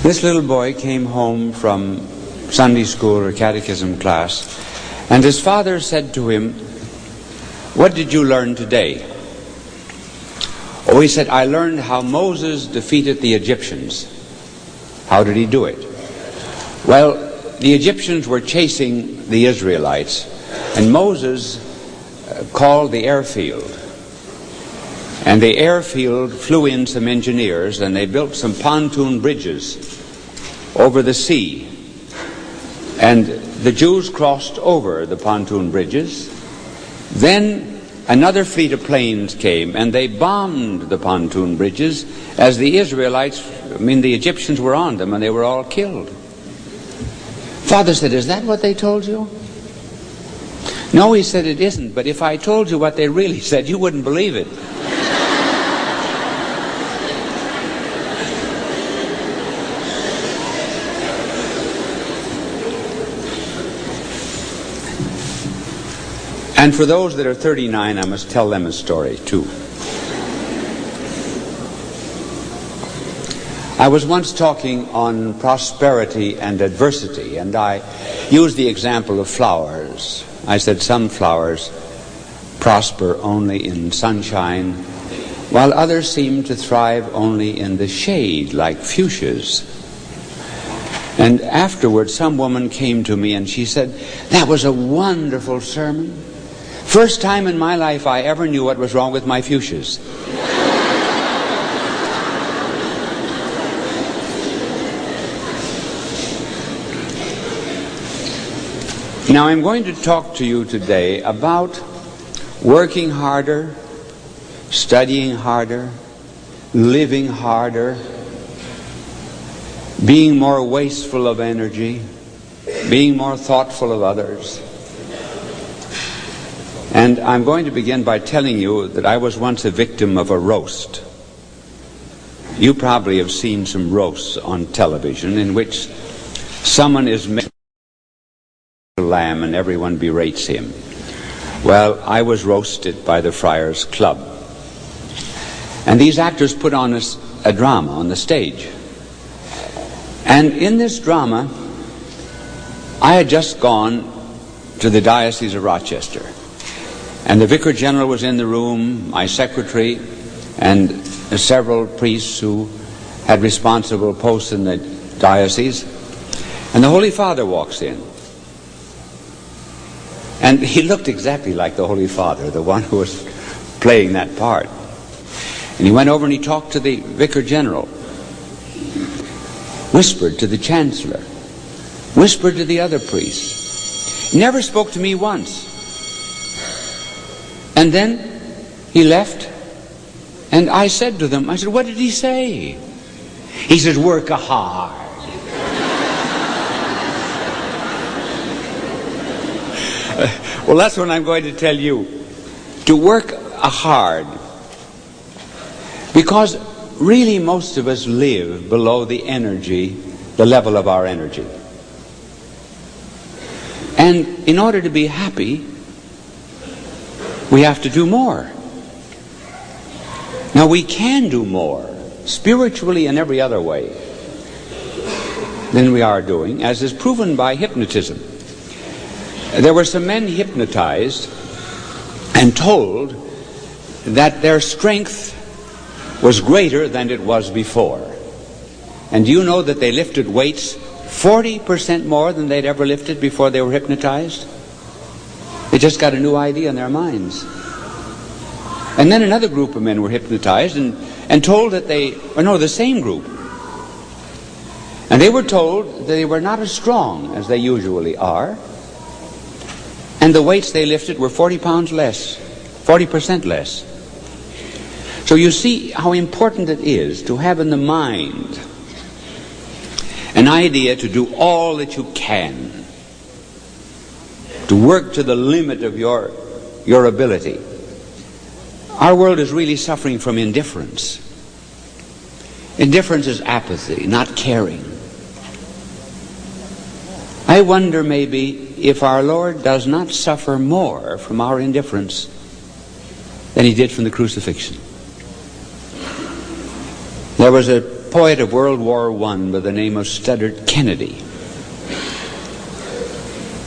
This little boy came home from Sunday school or catechism class, and his father said to him, "What did you learn today?" Oh, he said, "I learned how Moses defeated the Egyptians." How did he do it? Well, the Egyptians were chasing the Israelites, and Moses called the airfield. And the airfield flew in some engineers, and they built some pontoon bridges over the sea. And the Jews crossed over the pontoon bridges. Then another fleet of planes came, and they bombed the pontoon bridges as the the Egyptians were on them, and they were all killed. Father said, "Is that what they told you?" No, he said, "It isn't, but if I told you what they really said, you wouldn't believe it." And for those that are 39, I must tell them a story too. I was once talking on prosperity and adversity, and I used the example of flowers. I said some flowers prosper only in sunshine, while others seem to thrive only in the shade, like fuchsias. And afterwards, some woman came to me and she said, "That was a wonderful sermon. First time in my life I ever knew what was wrong with my fuchsias." Now I'm going to talk to you today about working harder, studying harder, living harder, being more wasteful of energy, being more thoughtful of others. And I'm going to begin by telling you that I was once a victim of a roast. You probably have seen some roasts on television in which someone is made a lamb and everyone berates him. Well, I was roasted by the Friars Club. And these actors put on a drama on the stage. And in this drama, I had just gone to the Diocese of Rochester. And the Vicar General was in the room, my secretary, and several priests who had responsible posts in the diocese. And the Holy Father walks in. And he looked exactly like the Holy Father, the one who was playing that part. And he went over and he talked to the Vicar General, whispered to the Chancellor, whispered to the other priests. He never spoke to me once. And then he left, and I said to them, I said, "What did he say?" He says, "Work hard." Well, that's what I'm going to tell you. To work hard. Because really most of us live below the level of our energy. And in order to be happy, we have to do more. Now we can do more, spiritually and every other way, than we are doing, as is proven by hypnotism. There were some men hypnotized and told that their strength was greater than it was before. And do you know that they lifted weights 40% more than they'd ever lifted before they were hypnotized? They just got a new idea in their minds. And then another group of men were hypnotized and told that the same group. And they were told that they were not as strong as they usually are. And the weights they lifted were 40 pounds less, 40% less. So you see how important it is to have in the mind an idea to do all that you can, to work to the limit of your ability. Our world is really suffering from indifference. Indifference is apathy, not caring. I wonder maybe if our Lord does not suffer more from our indifference than he did from the crucifixion. There was a poet of World War I by the name of Studdert Kennedy,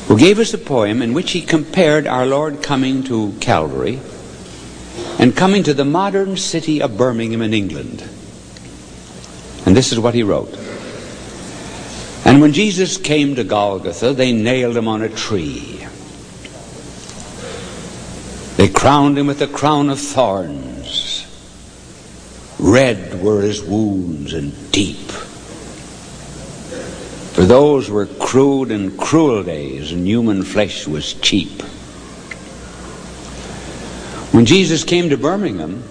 who gave us a poem in which he compared our Lord coming to Calvary and coming to the modern city of Birmingham in England. And this is what he wrote. And when Jesus came to Golgotha, they nailed him on a tree. They crowned him with a crown of thorns. Red were his wounds and deep. For those were crude and cruel days, and human flesh was cheap. When Jesus came to Birmingham,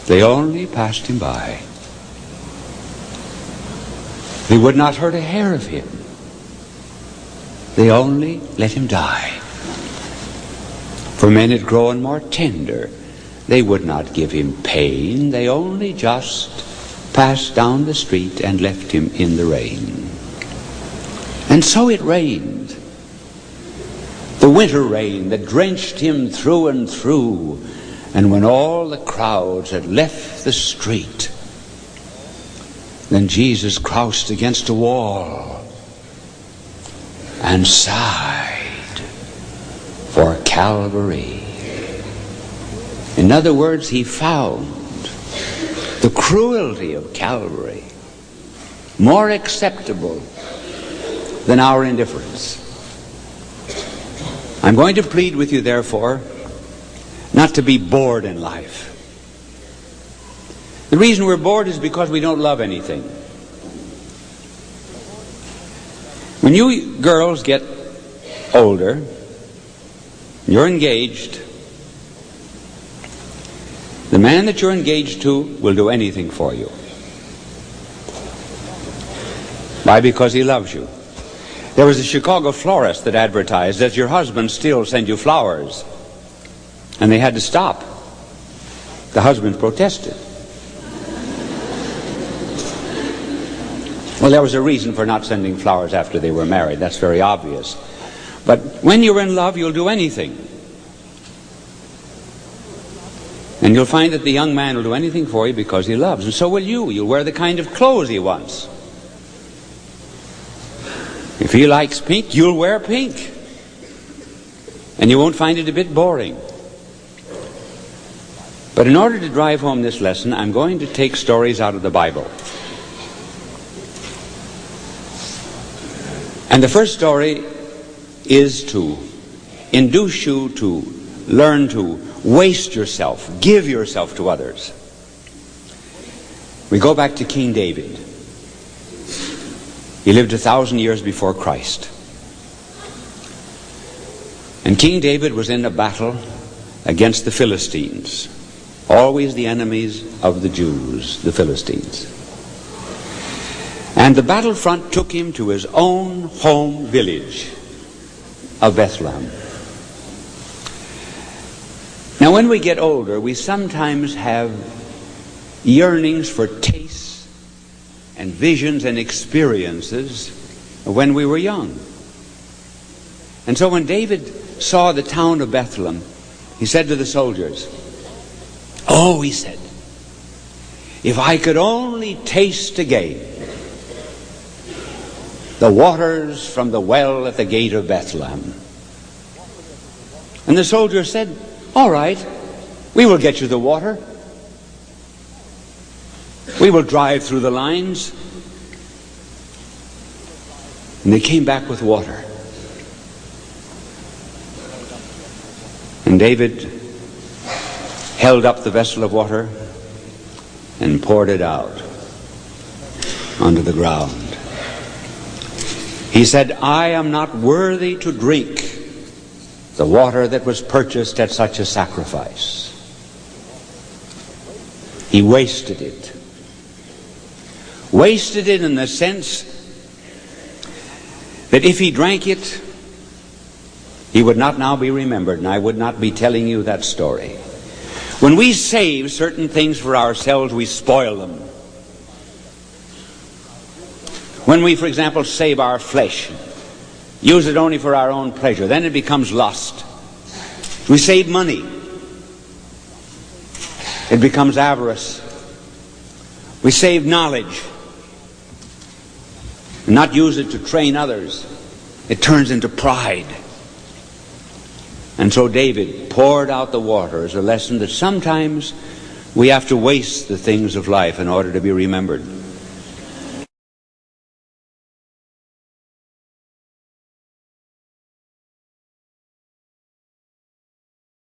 they only passed him by. They would not hurt a hair of him. They only let him die. For men had grown more tender. They would not give him pain. They only just passed down the street and left him in the rain. And so it rained. The winter rain that drenched him through and through. And when all the crowds had left the street, then Jesus crouched against a wall and sighed for Calvary. In other words, he found the cruelty of Calvary more acceptable than our indifference. I'm going to plead with you, therefore, not to be bored in life. The reason we're bored is because we don't love anything. When you girls get older, you're engaged, the man that you're engaged to will do anything for you. Why? Because he loves you. There was a Chicago florist that advertised, "Does your husband still send you flowers?" And they had to stop. The husband protested. Well, there was a reason for not sending flowers after they were married. That's very obvious. But when you're in love, you'll do anything. And you'll find that the young man will do anything for you because he loves. And so will you. You'll wear the kind of clothes he wants. If he likes pink, you'll wear pink. And you won't find it a bit boring. But in order to drive home this lesson, I'm going to take stories out of the Bible. And the first story is to induce you to learn to waste yourself, give yourself to others. We go back to King David. He lived 1,000 years before Christ. And King David was in a battle against the Philistines, always the enemies of the Jews, the Philistines. And the battlefront took him to his own home village of Bethlehem. Now, when we get older, we sometimes have yearnings for tastes and visions and experiences of when we were young. And so when David saw the town of Bethlehem, he said to the soldiers, "Oh," he said, "if I could only taste again the waters from the well at the gate of Bethlehem." And the soldiers said, "All right, we will get you the water. We will drive through the lines." And they came back with water. And David held up the vessel of water and poured it out onto the ground. He said, "I am not worthy to drink the water that was purchased at such a sacrifice." He wasted it. Wasted it in the sense that if he drank it, he would not now be remembered, and I would not be telling you that story. When we save certain things for ourselves, we spoil them. When we, for example, save our flesh, use it only for our own pleasure, then it becomes lust. We save money, it becomes avarice. We save knowledge and not use it to train others. It turns into pride. And so David poured out the water as a lesson that sometimes we have to waste the things of life in order to be remembered.